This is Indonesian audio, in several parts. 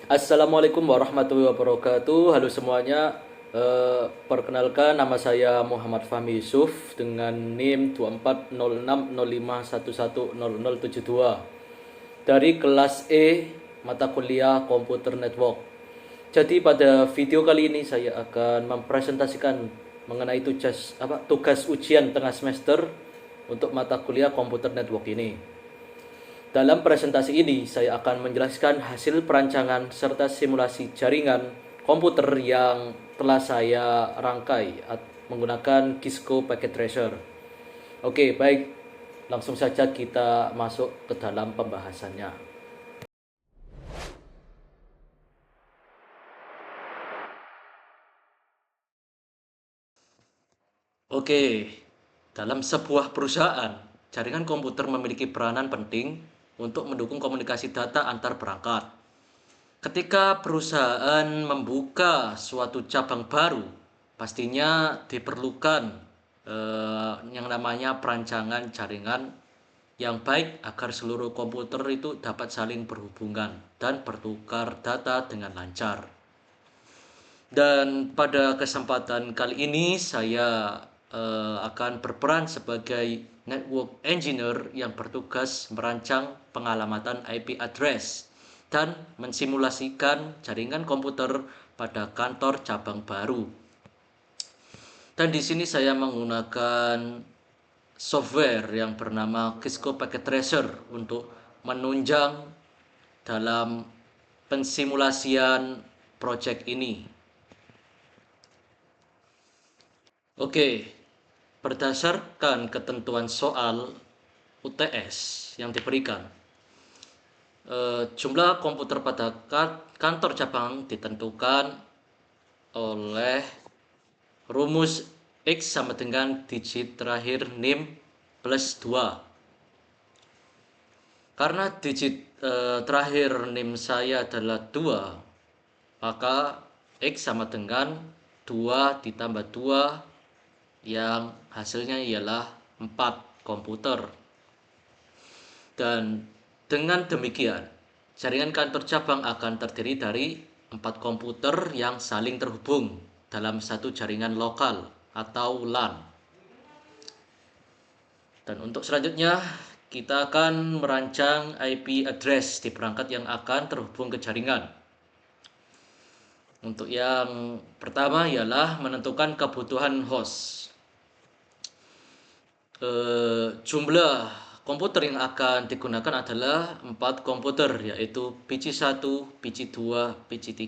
Assalamualaikum warahmatullahi wabarakatuh. Halo semuanya. Perkenalkan nama saya Muhammad Fahmi Yusuf dengan NIM 240605110072 dari kelas E mata kuliah Komputer Network. Jadi pada video kali ini saya akan mempresentasikan mengenai tugas ujian tengah semester untuk mata kuliah Komputer Network ini. Dalam presentasi ini, saya akan menjelaskan hasil perancangan serta simulasi jaringan komputer yang telah saya rangkai menggunakan Cisco Packet Tracer. Oke, baik. Langsung saja kita masuk ke dalam pembahasannya. Oke, dalam sebuah perusahaan, jaringan komputer memiliki peranan penting untuk mendukung komunikasi data antar perangkat. Ketika perusahaan membuka suatu cabang baru, pastinya diperlukan yang namanya perancangan jaringan yang baik agar seluruh komputer itu dapat saling berhubungan dan bertukar data dengan lancar. Dan pada kesempatan kali ini saya akan berperan sebagai network engineer yang bertugas merancang pengalamatan IP address dan mensimulasikan jaringan komputer pada kantor cabang baru. Dan di sini saya menggunakan software yang bernama Cisco Packet Tracer untuk menunjang dalam pensimulasian project ini. Oke, berdasarkan ketentuan soal UTS yang diberikan, jumlah komputer pada kantor cabang ditentukan oleh rumus X sama dengan digit terakhir NIM plus 2. Karena digit terakhir NIM saya adalah 2, maka X sama dengan 2 ditambah 2 yang hasilnya ialah 4 komputer. Dan dengan demikian, jaringan kantor cabang akan terdiri dari 4 komputer yang saling terhubung dalam satu jaringan lokal atau LAN. Dan untuk selanjutnya, kita akan merancang IP address di perangkat yang akan terhubung ke jaringan. Untuk yang pertama ialah menentukan kebutuhan host. Jumlah komputer yang akan digunakan adalah 4 komputer, yaitu PC1, PC2, PC3,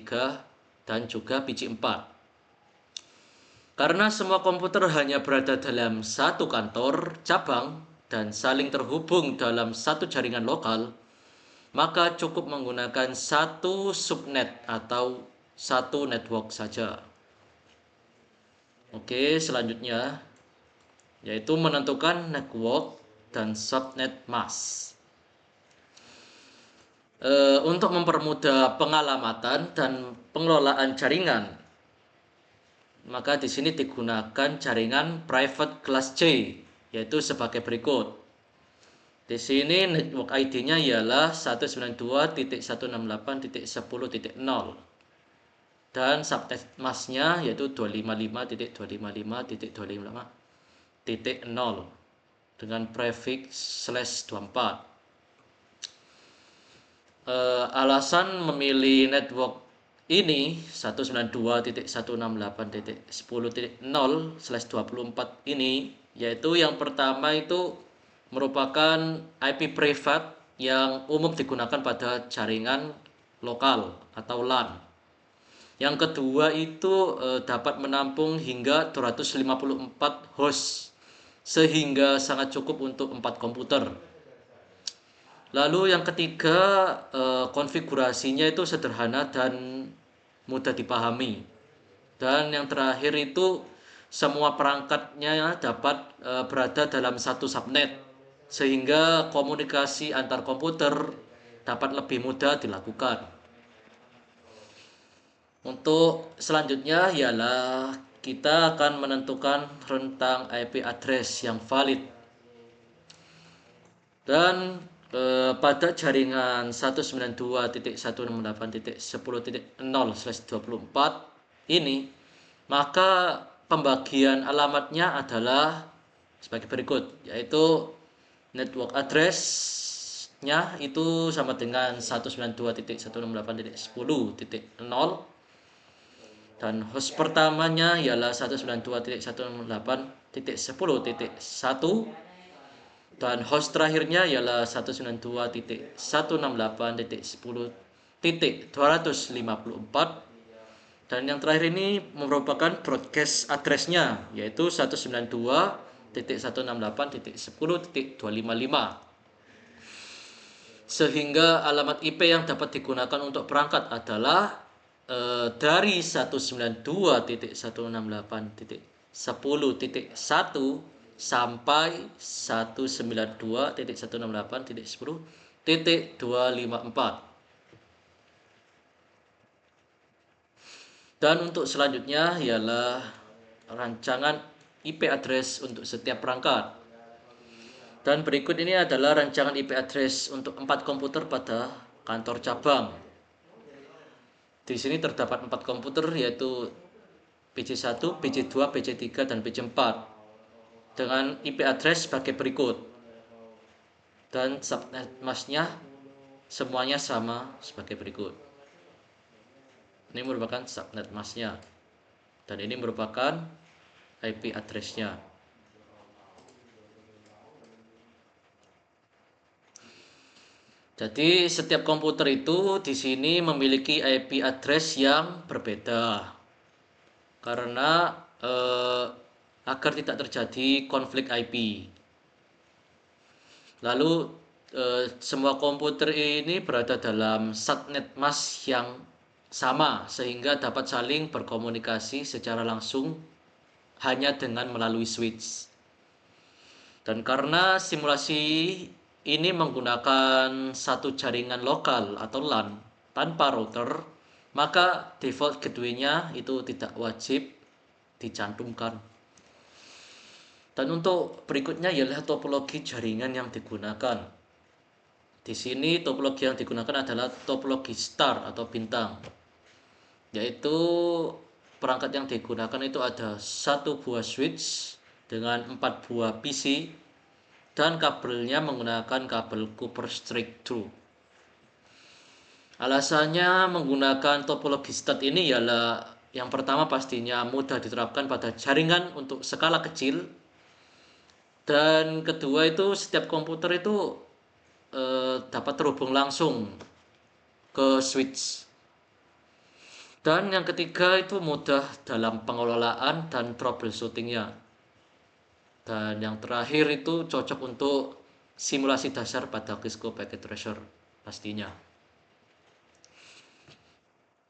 dan juga PC4. Karena semua komputer hanya berada dalam satu kantor cabang dan saling terhubung dalam satu jaringan lokal, maka cukup menggunakan satu subnet atau satu network saja. Oke, selanjutnya yaitu menentukan network dan subnet mask. Untuk mempermudah pengalamatan dan pengelolaan jaringan, maka di sini digunakan jaringan private class C, yaitu sebagai berikut. Di sini network ID-nya ialah 192.168.10.0 dan subnet mask-nya yaitu 255.255.255.0 dengan prefix /24. Alasan memilih network ini 192.168.10.0/24 ini yaitu yang pertama itu merupakan IP privat yang umum digunakan pada jaringan lokal atau LAN. Yang kedua itu dapat menampung hingga 254 host sehingga sangat cukup untuk 4 komputer. Lalu yang ketiga, konfigurasinya itu sederhana dan mudah dipahami. Dan yang terakhir itu semua perangkatnya dapat berada dalam satu subnet sehingga komunikasi antar komputer dapat lebih mudah dilakukan. Untuk selanjutnya ialah kita akan menentukan rentang IP address yang valid. Dan pada jaringan 192.168.10.0/24 ini, maka pembagian alamatnya adalah sebagai berikut, yaitu network address-nya itu sama dengan 192.168.10.0, dan host pertamanya ialah 192.168.10.1, dan host terakhirnya ialah 192.168.10.254, dan yang terakhir ini merupakan broadcast address-nya, yaitu 192.168.10.255. Sehingga alamat IP yang dapat digunakan untuk perangkat adalah dari 192.168.10.1 sampai 192.168.10.254. Dan untuk selanjutnya ialah rancangan IP address untuk setiap perangkat. Dan berikut ini adalah rancangan IP address untuk 4 komputer pada kantor cabang. Di sini terdapat 4 komputer, yaitu PC1, PC2, PC3, dan PC4 dengan IP address sebagai berikut. Dan subnet masknya semuanya sama sebagai berikut. Ini merupakan subnet masknya, dan ini merupakan IP address-nya. Jadi setiap komputer itu di sini memiliki IP address yang berbeda, karena agar tidak terjadi konflik IP. Lalu semua komputer ini berada dalam subnet mask yang sama, sehingga dapat saling berkomunikasi secara langsung hanya dengan melalui switch. Dan karena simulasi ini menggunakan satu jaringan lokal atau LAN tanpa router, maka default gateway-nya itu tidak wajib dicantumkan. Dan untuk berikutnya ialah topologi jaringan yang digunakan. Di sini topologi yang digunakan adalah topologi star atau bintang, yaitu perangkat yang digunakan itu ada satu buah switch dengan 4 buah PC, dan kabelnya menggunakan kabel copper straight through. Alasannya menggunakan topologi star ini ialah yang pertama pastinya mudah diterapkan pada jaringan untuk skala kecil, dan kedua itu setiap komputer itu dapat terhubung langsung ke switch. Dan yang ketiga itu mudah dalam pengelolaan dan troubleshootingnya. Dan yang terakhir itu cocok untuk simulasi dasar pada Cisco Packet Tracer pastinya.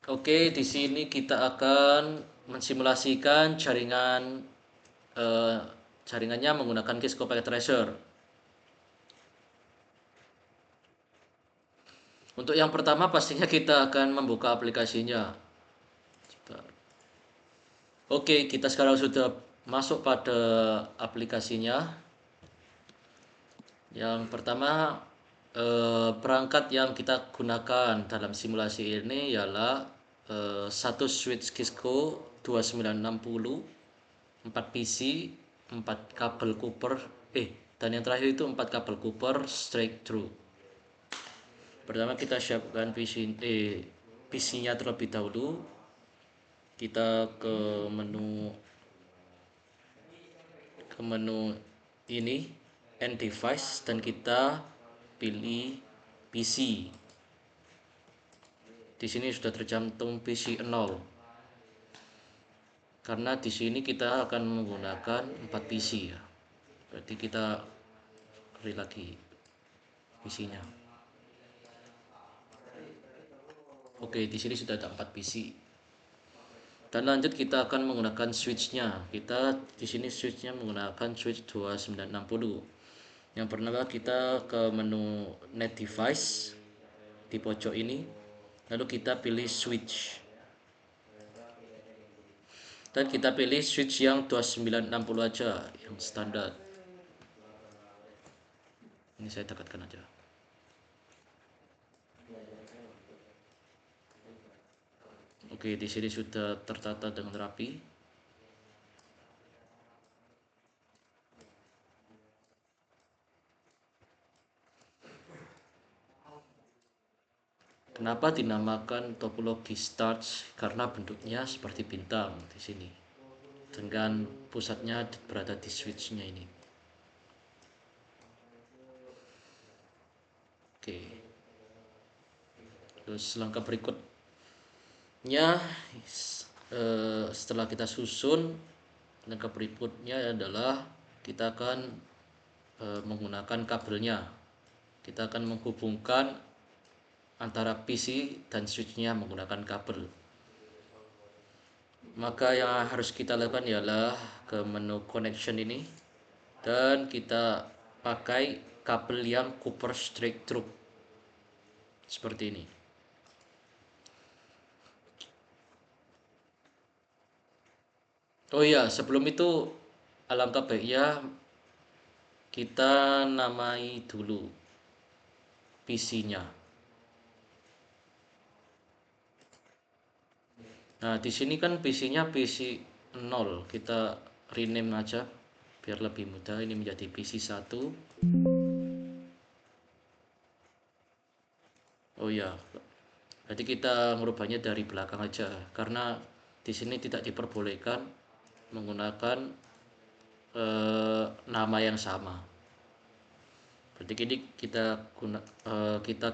Oke, di sini kita akan mensimulasikan jaringannya menggunakan Cisco Packet Tracer. Untuk yang pertama pastinya kita akan membuka aplikasinya. Oke, kita sekarang sudah masuk pada aplikasinya. Yang pertama, perangkat yang kita gunakan dalam simulasi ini ialah satu switch Cisco 2960, 4 PC, 4 kabel Cooper, dan yang terakhir itu 4 kabel Cooper straight through. Pertama kita siapkan PC-nya terlebih dahulu. Kita ke menu ini, end device, dan kita pilih PC. Di sini sudah tercantum PC 0. Karena di sini kita akan menggunakan 4 PC ya. Berarti kita pilih lagi PC-nya. Oke, di sini sudah ada 4 PC. Dan lanjut kita akan menggunakan switch-nya. Kita di sini switch-nya menggunakan switch 2960. Yang pertama kita ke menu net device di pojok ini. Lalu kita pilih switch. Dan kita pilih switch yang 2960 aja, yang standar. Ini saya dekatkan aja. Oke, di sini sudah tertata dengan rapi. Kenapa dinamakan topologi starch? Karena bentuknya seperti bintang di sini. Dengan pusatnya berada di switch-nya ini. Oke. Terus langkah berikutnya, setelah kita susun, langkah berikutnya adalah kita akan menggunakan kabelnya. Kita akan menghubungkan antara PC dan switch-nya menggunakan kabel. Maka yang harus kita lakukan ialah ke menu connection ini, dan kita pakai kabel yang Cooper straight through seperti ini. Oh iya, sebelum itu alangkah baiknya kita namai dulu PC-nya. Nah, di sini kan PC-nya PC 0. Kita rename aja biar lebih mudah. Ini menjadi PC 1. Oh ya, berarti kita merubahnya dari belakang aja karena di sini tidak diperbolehkan menggunakan nama yang sama. Berarti ini kita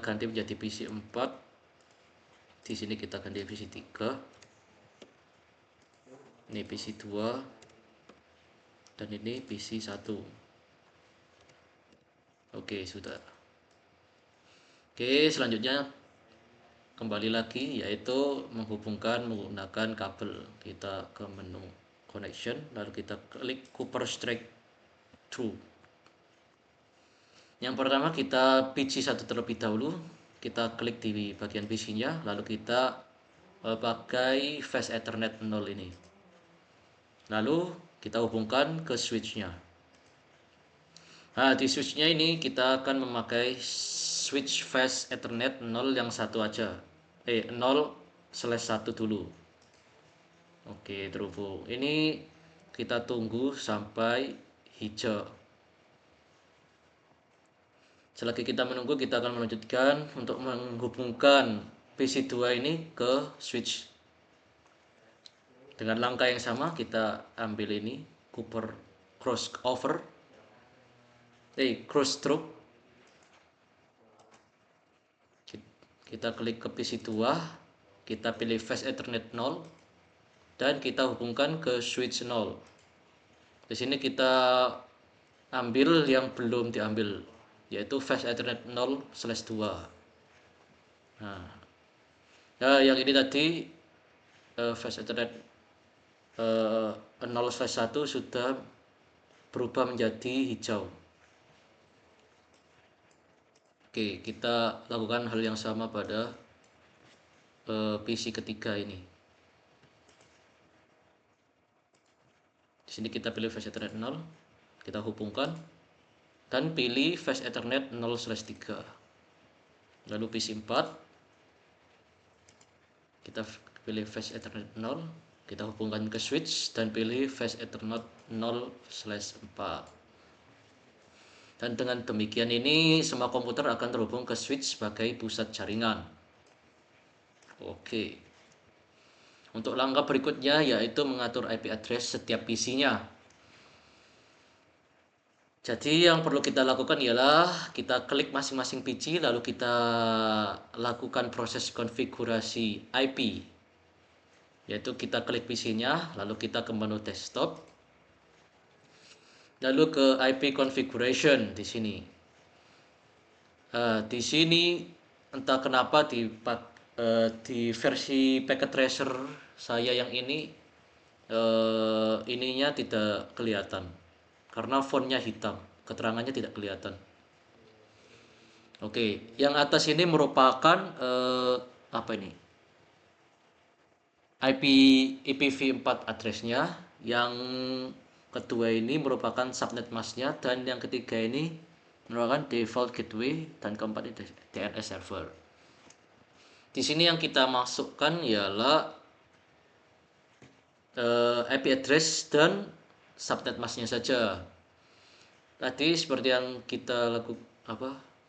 ganti menjadi PC 4. Di sini kita ganti PC 3. Ini PC 2 dan ini PC 1. Oke, sudah. Oke, selanjutnya kembali lagi yaitu menghubungkan menggunakan kabel. Kita ke menu connection, lalu kita klik Cooper straight through. Yang pertama kita PC1 terlebih dahulu. Kita klik di bagian PC-nya, lalu kita pakai fast Ethernet 0 ini. Lalu kita hubungkan ke switch-nya. Nah, di switch-nya ini kita akan memakai switch fast Ethernet 0 yang satu aja. 0/1 dulu. Oke, terhubung. Ini kita tunggu sampai hijau. Selagi kita menunggu, kita akan melanjutkan untuk menghubungkan PC2 ini ke switch. Dengan langkah yang sama, kita ambil ini Cooper crossover, cross stroke. Kita klik ke PC2, kita pilih fast Ethernet 0 dan kita hubungkan ke switch 0. Di sini kita ambil yang belum diambil, yaitu fast Ethernet 0/2. Nah, yang ini tadi fast Ethernet 0/1 sudah berubah menjadi hijau. Oke, kita lakukan hal yang sama pada PC ketiga ini. Di sini kita pilih fast Ethernet 0, kita hubungkan dan pilih fast Ethernet 0/3. Lalu PC 4, kita pilih fast Ethernet 0, kita hubungkan ke switch dan pilih fast Ethernet 0/4. Dan dengan demikian ini semua komputer akan terhubung ke switch sebagai pusat jaringan. Oke. Untuk langkah berikutnya yaitu mengatur IP address setiap PC-nya. Jadi yang perlu kita lakukan ialah kita klik masing-masing PC, lalu kita lakukan proses konfigurasi IP. Yaitu kita klik PC-nya, lalu kita ke menu desktop, lalu ke IP configuration di sini. Di sini entah kenapa di versi packet tracer saya yang ini ininya tidak kelihatan karena fontnya hitam, keterangannya tidak kelihatan. Oke, yang atas ini merupakan apa ini? IPv4 addressnya, yang kedua ini merupakan subnet masknya, dan yang ketiga ini merupakan default gateway, dan keempat ini DNS server. Di sini yang kita masukkan ialah IP address dan subnet masknya saja. Tadi seperti yang kita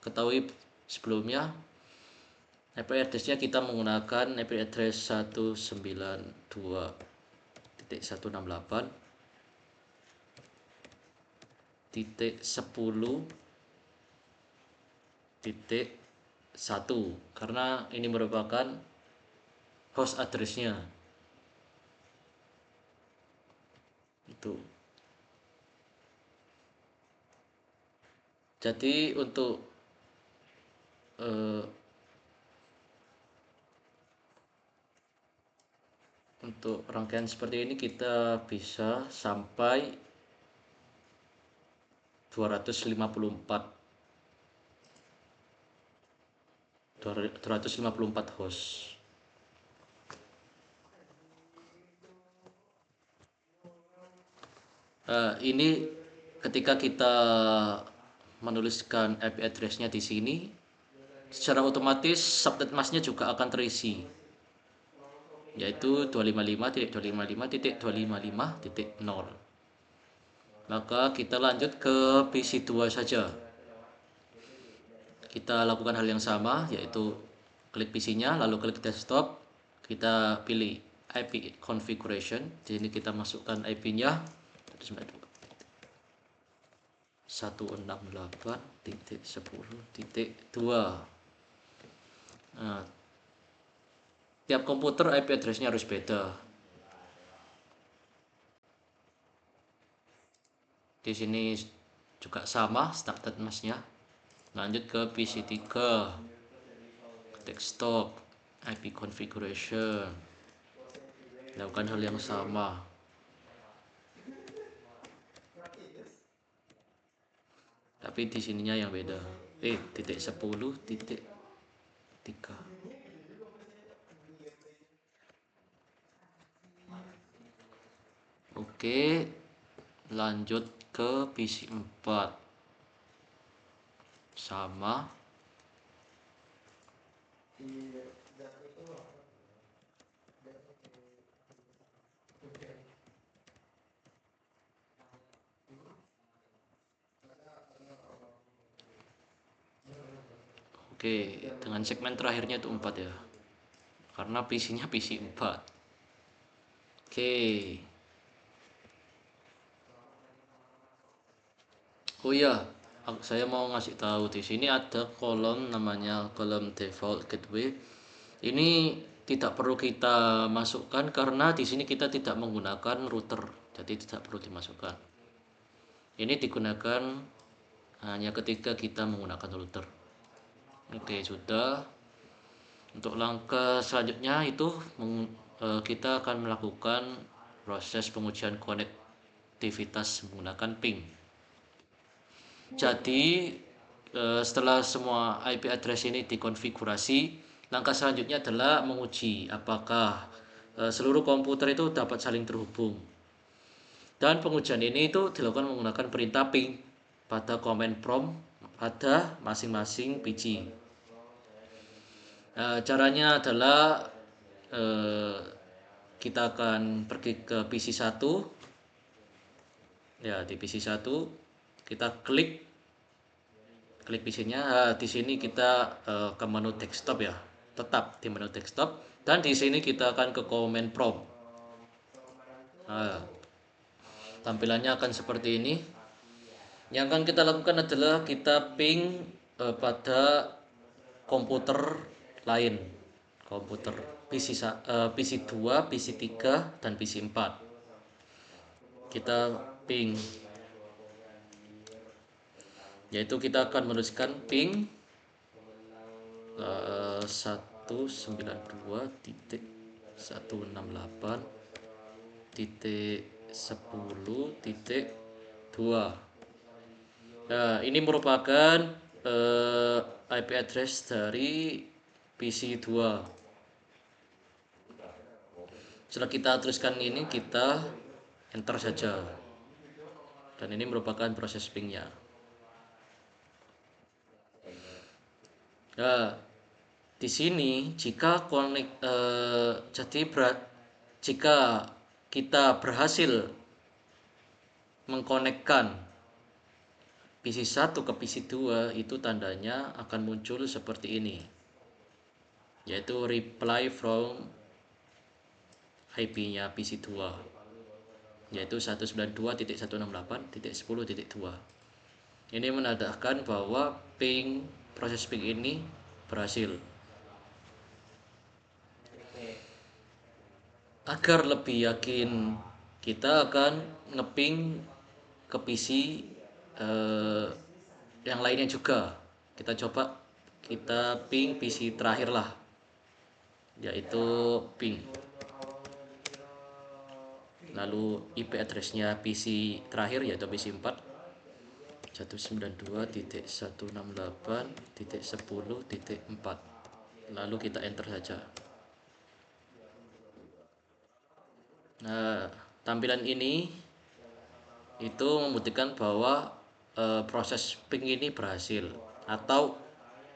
ketahui sebelumnya, IP address-nya kita menggunakan IP address 192.168.10.1 karena ini merupakan host address-nya. Itu. Jadi untuk rangkaian seperti ini kita bisa sampai 254 host. Ini ketika kita menuliskan IP address-nya di sini, secara otomatis subnet masknya juga akan terisi, yaitu 255.255.255.0. Maka kita lanjut ke PC2 saja. Kita lakukan hal yang sama, yaitu klik PC-nya, lalu klik desktop, kita pilih IP configuration. Di sini kita masukkan IP-nya 168.10.2. Nah, tiap komputer IP address-nya harus beda. Di sini juga sama started masknya. Lanjut ke PC3, desktop, IP configuration, lakukan hal yang sama. Tapi di sininya yang beda. Titik 10.3. Oke, lanjut ke PC4. Sama. Oke, dengan segmen terakhirnya itu 4 ya. Karena PC-nya PC 4. Oke. Oh iya, saya mau ngasih tahu di sini ada kolom namanya kolom default gateway. Ini tidak perlu kita masukkan karena di sini kita tidak menggunakan router, jadi tidak perlu dimasukkan. Ini digunakan hanya ketika kita menggunakan router. Oke, sudah. Untuk langkah selanjutnya itu kita akan melakukan proses pengujian konektivitas menggunakan ping. Jadi setelah semua IP address ini dikonfigurasi, langkah selanjutnya adalah menguji apakah seluruh komputer itu dapat saling terhubung. Dan pengujian ini itu dilakukan menggunakan perintah ping pada command prompt pada masing-masing PC. Caranya adalah kita akan pergi ke PC1. Ya, di PC1 kita klik PC-nya. Di sini kita ke menu desktop ya. Tetap di menu desktop dan di sini kita akan ke command prompt. Tampilannya akan seperti ini. Yang akan kita lakukan adalah kita ping pada komputer lain, komputer PC2, PC3 dan PC4. Kita ping, yaitu kita akan menuliskan ping 192.168.10.2. Nah, ini merupakan IP address dari PC2. Setelah kita tuliskan ini, kita enter saja. Dan ini merupakan proses pingnya. Nah, di sini jika jika kita berhasil mengkonekkan PC 1 ke PC 2, itu tandanya akan muncul seperti ini, yaitu reply from IP-nya PC 2, yaitu 192.168.10.2. Ini menandakan bahwa proses ping ini berhasil. Agar lebih yakin, kita akan ngeping ke PC yang lainnya juga. Kita ping PC terakhir lah, yaitu ping. Lalu IP address-nya PC terakhir yaitu PC 4 192.168.10.4. Lalu kita enter saja. Nah, tampilan ini itu membuktikan bahwa proses ping ini berhasil, atau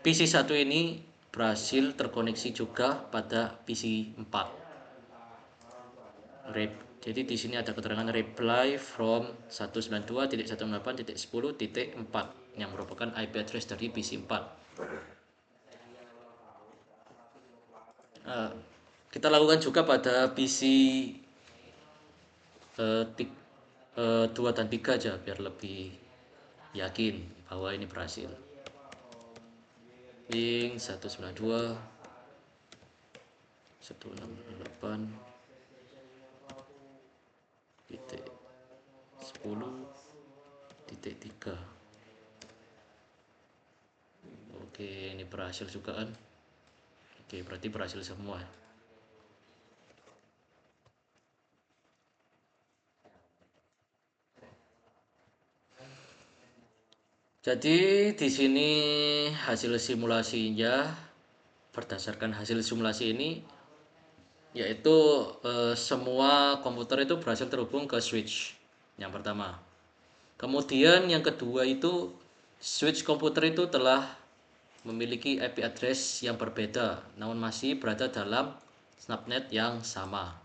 PC 1 ini berhasil terkoneksi juga pada PC 4. Jadi di sini ada keterangan reply from 192.168.10.4 yang merupakan IP address dari PC 4. Kita lakukan juga pada PC 2 dan 3 aja biar lebih yakin bahwa ini berhasil. Ping 192 168 titik 10.3. Oke, ini berhasil juga kan. Oke, berarti berhasil semua. Jadi di sini hasil simulasinya, berdasarkan hasil simulasi ini, yaitu semua komputer itu berhasil terhubung ke switch yang pertama. Kemudian yang kedua itu, switch komputer itu telah memiliki IP address yang berbeda, namun masih berada dalam subnet yang sama.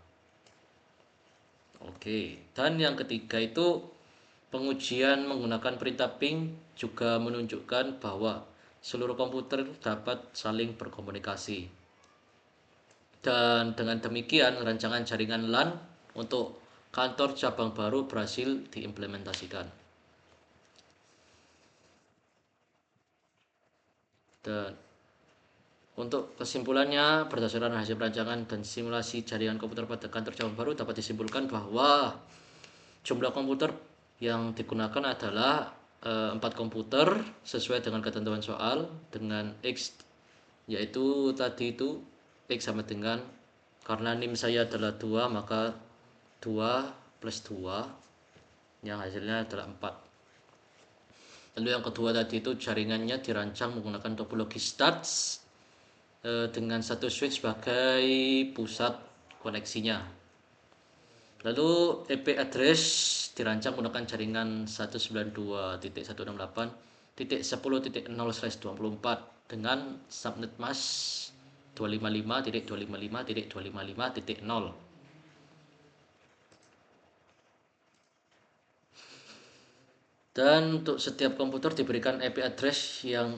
Oke, dan yang ketiga itu, pengujian menggunakan perintah ping juga menunjukkan bahwa seluruh komputer dapat saling berkomunikasi. Dan dengan demikian, rancangan jaringan LAN untuk kantor cabang baru berhasil diimplementasikan. Dan untuk kesimpulannya, berdasarkan hasil perancangan dan simulasi jaringan komputer pada kantor cabang baru, dapat disimpulkan bahwa jumlah komputer yang digunakan adalah 4 komputer sesuai dengan ketentuan soal, dengan X, yaitu tadi itu X sama dengan, karena NIM saya adalah 2, maka 2 plus 2 yang hasilnya adalah 4. Lalu yang kedua tadi itu, jaringannya dirancang menggunakan topologi STATS dengan satu switch sebagai pusat koneksinya. Lalu IP address dirancang menggunakan jaringan 192.168.10.0/24 dengan subnet mask 255.255.255.0. Dan untuk setiap komputer diberikan IP address yang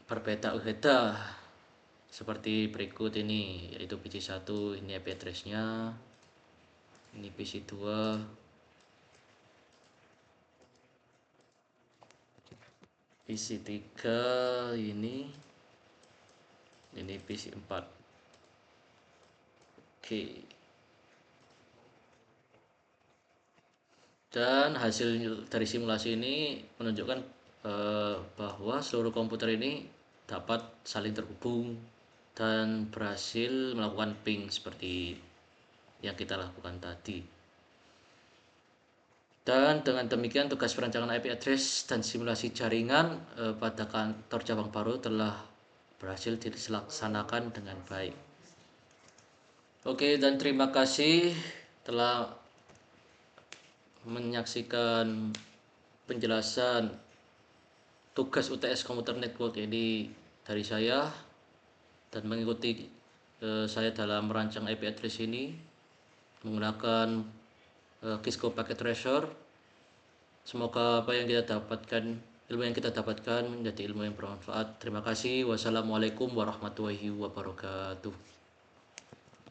berbeda-beda seperti berikut ini, yaitu PC 1 ini IP address-nya, ini PC 2, PC 3 ini PC 4. Oke. Dan hasil dari simulasi ini menunjukkan bahwa seluruh komputer ini dapat saling terhubung dan berhasil melakukan ping seperti yang kita lakukan tadi. Dan dengan demikian, tugas perancangan IP address dan simulasi jaringan pada kantor cabang baru telah berhasil dilaksanakan dengan baik. Oke, dan terima kasih telah menyaksikan penjelasan tugas UTS Computer Network ini dari saya, dan mengikuti saya dalam merancang IP address ini. menggunakan Kisco Packet Treasure. Semoga apa yang kita dapatkan, ilmu yang kita dapatkan menjadi ilmu yang bermanfaat. Terima kasih. Wassalamualaikum warahmatullahi wabarakatuh.